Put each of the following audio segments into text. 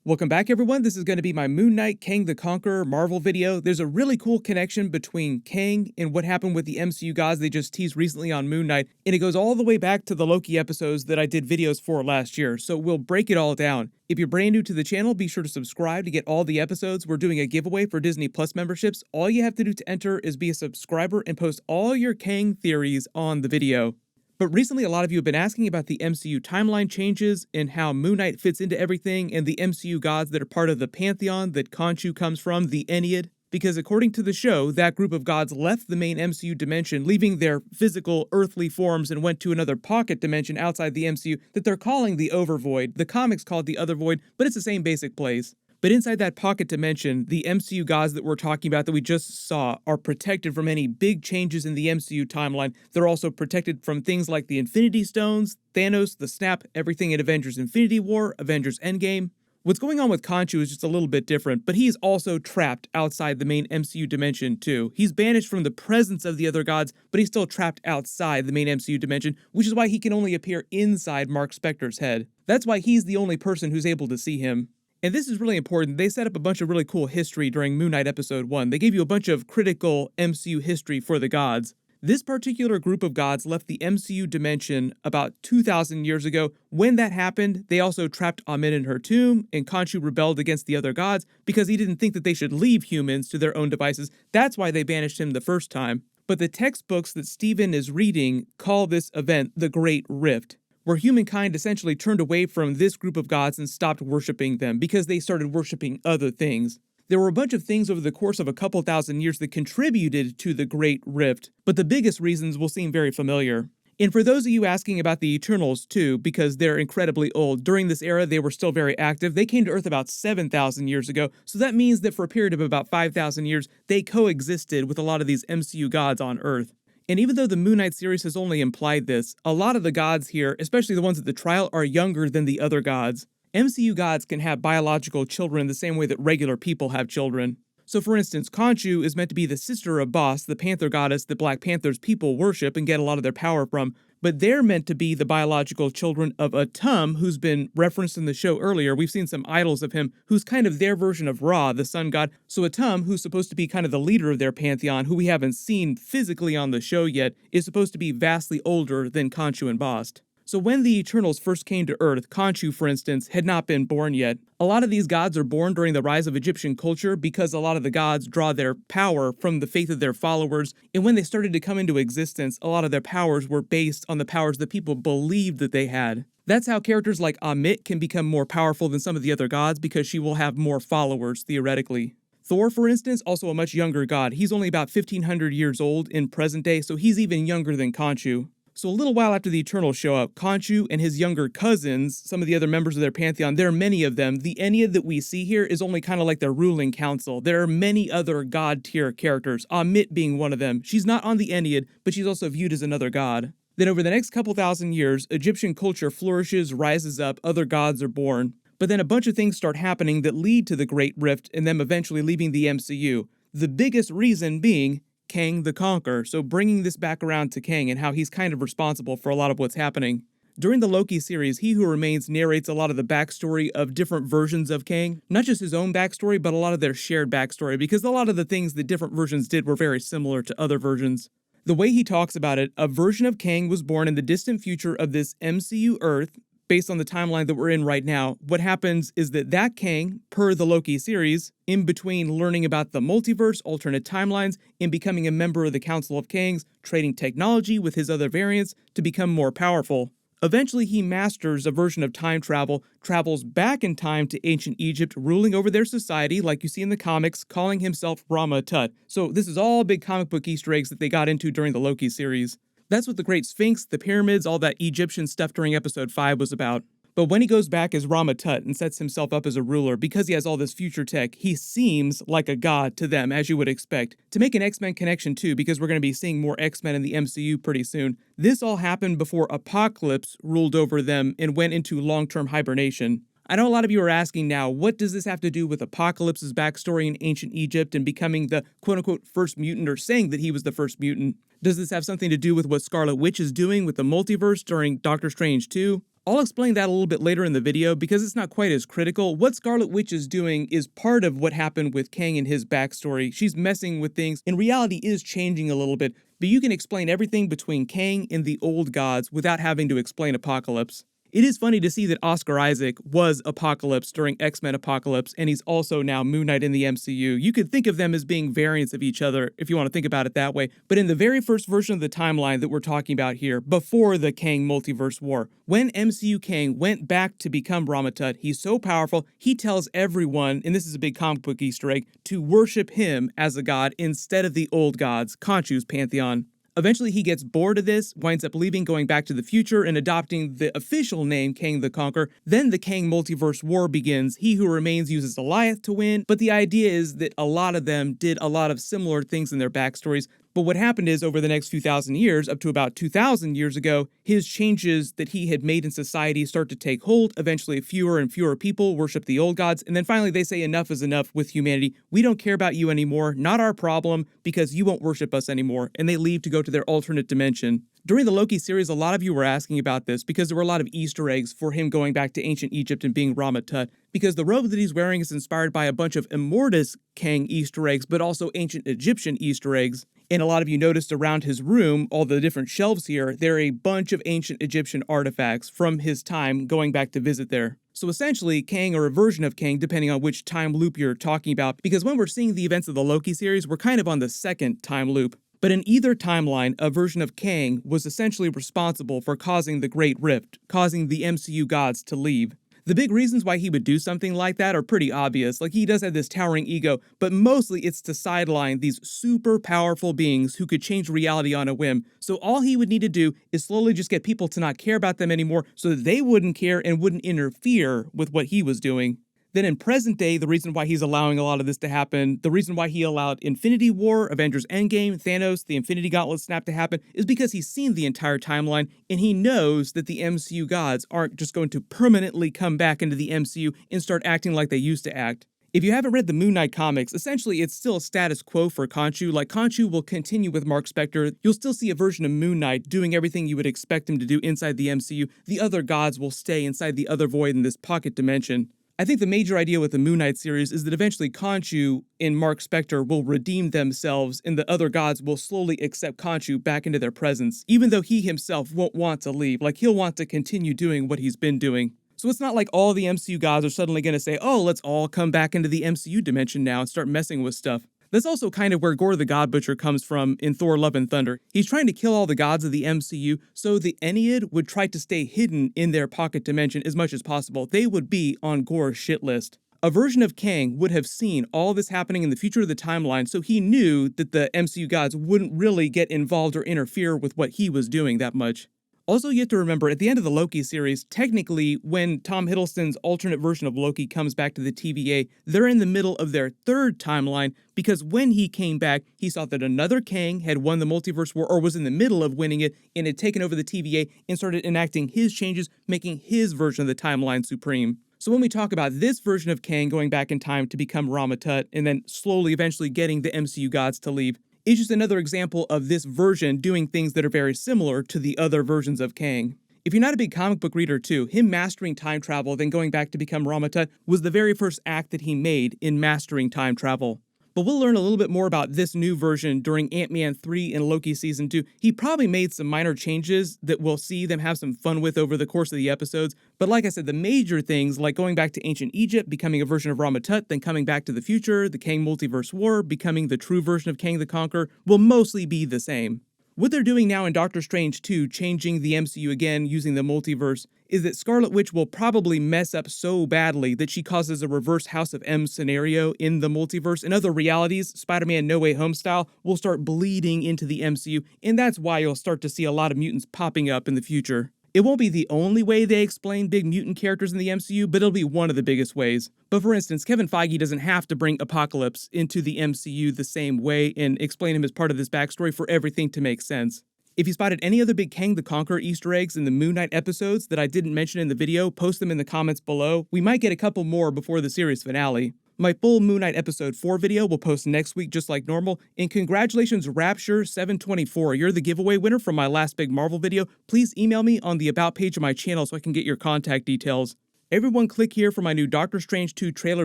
Welcome back, everyone. This is going to be my Moon Knight, Kang the Conqueror Marvel video. There's a really cool connection between Kang and what happened with the MCU Gods they just teased recently on Moon Knight, and it goes all the way back to the Loki episodes that I did videos for last year, so we'll break it all down. If you're brand new to the channel, be sure to subscribe to get all the episodes. We're doing a giveaway for Disney Plus memberships. All you have to do to enter is be a subscriber and post all your Kang theories on the video. But recently, a lot of you have been asking about the MCU timeline changes and how Moon Knight fits into everything and the MCU gods that are part of the pantheon that Khonshu comes from, the Ennead. Because according to the show, that group of gods left the main MCU dimension, leaving their physical, earthly forms and went to another pocket dimension outside the MCU that they're calling the Overvoid. The comics call it the Other Void, but it's the same basic place. But inside that pocket dimension, the MCU gods that we're talking about that we just saw are protected from any big changes in the MCU timeline. They're also protected from things like the Infinity Stones, Thanos, the Snap, everything in Avengers Infinity War, Avengers Endgame. What's going on with Khonshu is just a little bit different, but he's also trapped outside the main MCU dimension too. He's banished from the presence of the other gods, but he's still trapped outside the main MCU dimension, which is why he can only appear inside Marc Spector's head. That's why he's the only person who's able to see him. And this is really important. They set up a bunch of really cool history during Moon Knight Episode 1. They gave you a bunch of critical MCU history for the gods. This particular group of gods left the MCU dimension about 2,000 years ago. When that happened, they also trapped Ammit in her tomb, and Khonshu rebelled against the other gods because he didn't think that they should leave humans to their own devices. That's why they banished him the first time. But the textbooks that Stephen is reading call this event the Great Rift, where humankind essentially turned away from this group of gods and stopped worshiping them because they started worshiping other things. There were a bunch of things over the course of a couple thousand years that contributed to the Great Rift, but the biggest reasons will seem very familiar. And for those of you asking about the Eternals too, because they're incredibly old, during this era they were still very active. They came to Earth about 7,000 years ago, so that means that for a period of about 5,000 years, they coexisted with a lot of these MCU gods on Earth. And even though the Moon Knight series has only implied this, a lot of the gods here, especially the ones at the trial, are younger than the other gods. MCU gods can have biological children the same way that regular people have children. So for instance, Khonshu is meant to be the sister of Bos, the panther goddess that Black Panther's people worship and get a lot of their power from, but they're meant to be the biological children of Atum, who's been referenced in the show earlier. We've seen some idols of him, who's kind of their version of Ra, the sun god. So Atum, who's supposed to be kind of the leader of their pantheon, who we haven't seen physically on the show yet, is supposed to be vastly older than Khonshu and Bast. So when the Eternals first came to Earth, Khonshu, for instance, had not been born yet. A lot of these gods are born during the rise of Egyptian culture because a lot of the gods draw their power from the faith of their followers, and when they started to come into existence, a lot of their powers were based on the powers that people believed that they had. That's how characters like Ammit can become more powerful than some of the other gods because she will have more followers, theoretically. Thor, for instance, also a much younger god. He's only about 1,500 years old in present day, so he's even younger than Khonshu. So a little while after the Eternals show up, Khonshu and his younger cousins, some of the other members of their pantheon, there are many of them. The Ennead that we see here is only kind of like their ruling council. There are many other god tier characters, Ammit being one of them. She's not on the Ennead, but she's also viewed as another god. Then over the next couple thousand years, Egyptian culture flourishes, rises up, other gods are born. But then a bunch of things start happening that lead to the Great Rift and them eventually leaving the MCU. The biggest reason being Kang the Conqueror, so bringing this back around to Kang and how he's kind of responsible for a lot of what's happening. During the Loki series, He Who Remains narrates a lot of the backstory of different versions of Kang, not just his own backstory, but a lot of their shared backstory, because a lot of the things that different versions did were very similar to other versions. The way he talks about it, a version of Kang was born in the distant future of this MCU Earth. Based on the timeline that we're in right now, what happens is that Kang, per the Loki series, in between learning about the multiverse, alternate timelines, and becoming a member of the Council of Kangs, trading technology with his other variants to become more powerful. Eventually, he masters a version of time travel, travels back in time to ancient Egypt, ruling over their society, like you see in the comics, calling himself Rama Tut. So this is all big comic book Easter eggs that they got into during the Loki series. That's what the Great Sphinx, the pyramids, all that Egyptian stuff during episode 5 was about. But when he goes back as Rama Tut and sets himself up as a ruler, because he has all this future tech, he seems like a god to them, as you would expect. To make an X-Men connection too, because we're going to be seeing more X-Men in the MCU pretty soon, this all happened before Apocalypse ruled over them and went into long-term hibernation. I know a lot of you are asking now, what does this have to do with Apocalypse's backstory in ancient Egypt and becoming the quote-unquote first mutant, or saying that he was the first mutant? Does this have something to do with what Scarlet Witch is doing with the multiverse during Doctor Strange 2? I'll explain that a little bit later in the video because it's not quite as critical. What Scarlet Witch is doing is part of what happened with Kang and his backstory. She's messing with things, and reality is changing a little bit, but you can explain everything between Kang and the old gods without having to explain Apocalypse. It is funny to see that Oscar Isaac was Apocalypse during X-Men Apocalypse, and he's also now Moon Knight in the MCU. You could think of them as being variants of each other if you want to think about it that way, but in the very first version of the timeline that we're talking about here, before the Kang Multiverse War, when MCU Kang went back to become Ramatut, he's so powerful, he tells everyone, and this is a big comic book Easter egg, to worship him as a god instead of the old gods, Khonshu's pantheon. Eventually, he gets bored of this, winds up leaving, going back to the future, and adopting the official name Kang the Conqueror. Then the Kang Multiverse War begins. He Who Remains uses Goliath to win, but the idea is that a lot of them did a lot of similar things in their backstories. But what happened is, over the next few thousand years, up to about 2,000 years ago, his changes that he had made in society start to take hold. Eventually, fewer and fewer people worship the old gods, and then finally they say enough is enough with humanity. We don't care about you anymore, not our problem, because you won't worship us anymore, and they leave to go to their alternate dimension. During the Loki series, a lot of you were asking about this because there were a lot of Easter eggs for him going back to ancient Egypt and being Ramatut, because the robe that he's wearing is inspired by a bunch of Immortus Kang Easter eggs, but also ancient Egyptian Easter eggs. And a lot of you noticed around his room, all the different shelves here, there are a bunch of ancient Egyptian artifacts from his time going back to visit there. So essentially, Kang, or a version of Kang, depending on which time loop you're talking about, because when we're seeing the events of the Loki series, we're kind of on the second time loop. But in either timeline, a version of Kang was essentially responsible for causing the Great Rift, causing the MCU Gods to leave. The big reasons why he would do something like that are pretty obvious, like he does have this towering ego, but mostly it's to sideline these super powerful beings who could change reality on a whim. So all he would need to do is slowly just get people to not care about them anymore so that they wouldn't care and wouldn't interfere with what he was doing. Then in present day, the reason why he's allowing a lot of this to happen, the reason why he allowed Infinity War, Avengers Endgame, Thanos, the Infinity Gauntlet snap to happen, is because he's seen the entire timeline, and he knows that the MCU gods aren't just going to permanently come back into the MCU and start acting like they used to act. If you haven't read the Moon Knight comics, essentially it's still a status quo for Khonshu. Like, Khonshu will continue with Marc Spector. You'll still see a version of Moon Knight doing everything you would expect him to do inside the MCU. The other gods will stay inside the other void in this pocket dimension. I think the major idea with the Moon Knight series is that eventually Khonshu and Marc Spector will redeem themselves, and the other gods will slowly accept Khonshu back into their presence, even though he himself won't want to leave. Like, he'll want to continue doing what he's been doing. So it's not like all the MCU gods are suddenly going to say, oh, let's all come back into the MCU dimension now and start messing with stuff. That's also kind of where Gore the God Butcher comes from in Thor Love and Thunder. He's trying to kill all the gods of the MCU, so the Ennead would try to stay hidden in their pocket dimension as much as possible. They would be on Gore's shit list. A version of Kang would have seen all this happening in the future of the timeline, so he knew that the MCU gods wouldn't really get involved or interfere with what he was doing that much. Also, you have to remember, at the end of the Loki series, technically, when Tom Hiddleston's alternate version of Loki comes back to the TVA, they're in the middle of their third timeline, because when he came back, he saw that another Kang had won the Multiverse War, or was in the middle of winning it, and had taken over the TVA and started enacting his changes, making his version of the timeline supreme. So when we talk about this version of Kang going back in time to become Ramatut, and then slowly eventually getting the MCU gods to leave, it's just another example of this version doing things that are very similar to the other versions of Kang. If you're not a big comic book reader too, him mastering time travel, then going back to become Ramatut, was the very first act that he made in mastering time travel. But we'll learn a little bit more about this new version during Ant-Man 3 and Loki Season 2. He probably made some minor changes that we'll see them have some fun with over the course of the episodes. But like I said, the major things, like going back to ancient Egypt, becoming a version of Ramatut, then coming back to the future, the Kang Multiverse War, becoming the true version of Kang the Conqueror, will mostly be the same. What they're doing now in Doctor Strange 2, changing the MCU again using the multiverse, is that Scarlet Witch will probably mess up so badly that she causes a reverse House of M scenario in the multiverse. In other realities, Spider-Man No Way Home style will start bleeding into the MCU, and that's why you'll start to see a lot of mutants popping up in the future. It won't be the only way they explain big mutant characters in the MCU, but it'll be one of the biggest ways. But for instance, Kevin Feige doesn't have to bring Apocalypse into the MCU the same way and explain him as part of this backstory for everything to make sense. If you spotted any other big Kang the Conqueror Easter eggs in the Moon Knight episodes that I didn't mention in the video, post them in the comments below. We might get a couple more before the series finale. My full Moon Knight episode 4 video will post next week just like normal, and congratulations Rapture724, you're the giveaway winner from my last big Marvel video. Please email me on the about page of my channel so I can get your contact details. Everyone click here for my new Doctor Strange 2 trailer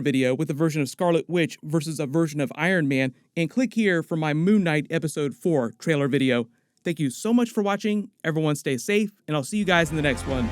video with a version of Scarlet Witch versus a version of Iron Man, and click here for my Moon Knight episode 4 trailer video. Thank you so much for watching, everyone stay safe, and I'll see you guys in the next one.